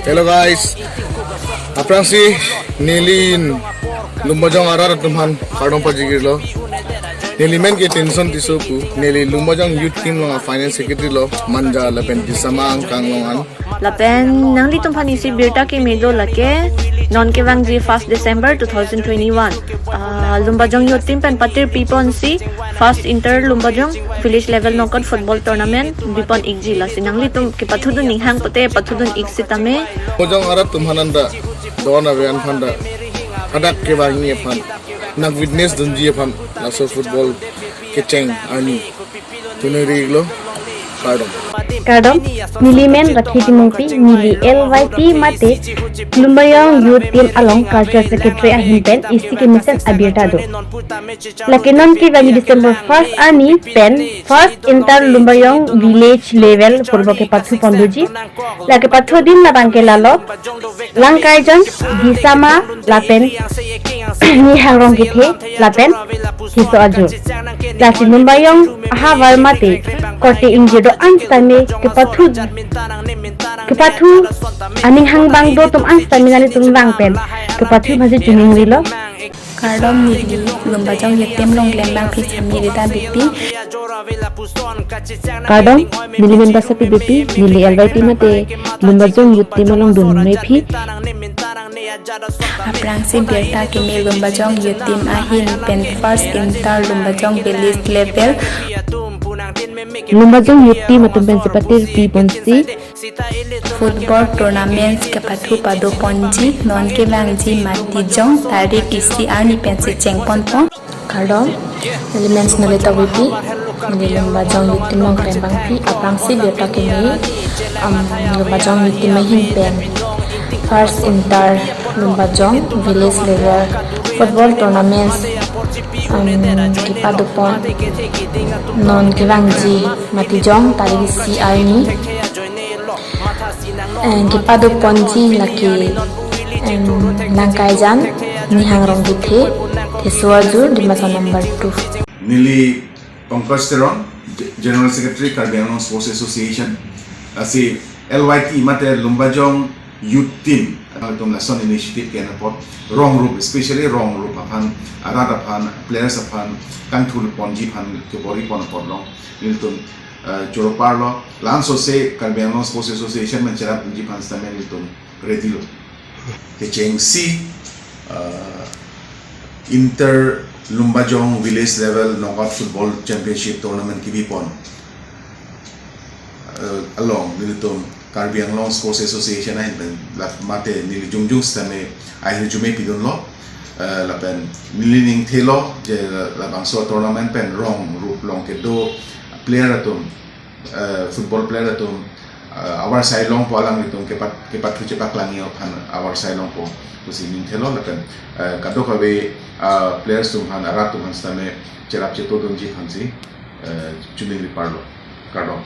Hello guys, aprang si Nilin lumbajang arar tumhan kardong pajigir lo. Nilimen ke tension tisopu Nili lumbajang youth team lo finance secretary lo manja lapen disama angkang longan. Lapen nang litong panisi birta ke medo lake non ke wang ji 1st December 2021. Lumbajang youth team pen patir pipon si first inter lumbajang village level knockout football tournament bipon igji la sinang litum ke pathudun ninghang pate pathudun igsitame Lumbajang arar tumhananda dona bean phanda adak ke bangi phan nak witness dunji phan naso football ke cheng ani tuneri lo Kardom Nilimen Rakhiti Mungpi Nili LYT Mate Lumbayong Youth Team along Cultural Secretary Ahimpen isi ke mission abirta do Lakinon ki bagi December 1st ani pen first inter Lumbayong village level purbo ke pathu ponduji lake pathu din na bangke lalo langkaijan disama lapen ni hangrong ki the lapen hiso aju lasi Lumbayong ahawar mate korte ingjedo anstame ke pathu aning hang bang do tum anstame nani tum bang pen ke pathu bhaji juning rilo Kardom Nili lumbajang yetem long lembang pi samiri da bipi Kardom Nilimen basapi bipi Nili LYT mate lumbajang youth team along dun mepi aprang si birta kini lumbajang yetim ahin pen first inter lumbajang village level lumbajang youth team atumpen sepatir pi ponsi football tournament ke pathu pado ponji non ke bangji mati jong tarik isi ani pensi chengpon pon Kardom elements naleta bipi Nili lumbajang youth team long lembang pi aprang si birta kini lumbajang youth team ahin pen first inter lumbajang village level football tournaments kipa dupon non kivangji matijong tari si arni kipa dupon ji laki langkaijan nihangrong githe thesuaju dimasa number 2 Nili Pankaj Teron, General Secretary Karbi Anglong Sports Association. Asi LYT mate Lumbajong Youth Team. Tum lesson initiative kena pot wrong group, especially wrong group apan arad apan players apan kangthul ponji pan ke bori pon pot long. Niltum Joropar lo lanso se Karbi Anglong Sports Association mencerap ponji pan stamen niltum ready lo. Ke cheng si inter Lumbajong village level knockout football championship tournament ki bipon along nilitum Karbi Anglong Sports Association ahin pen mate nili jungjung stame ahin jume pidun lo lapen nilining thelo je la bangso tournament pen wrong rup long ke do player atum football player atum our side long po alang nitum ke pat cepak langi phan our side long po kusi ning thelo lapen kado kabe players tum han arat tum han stame cerap ceto dun ji phansi jume parlo kardom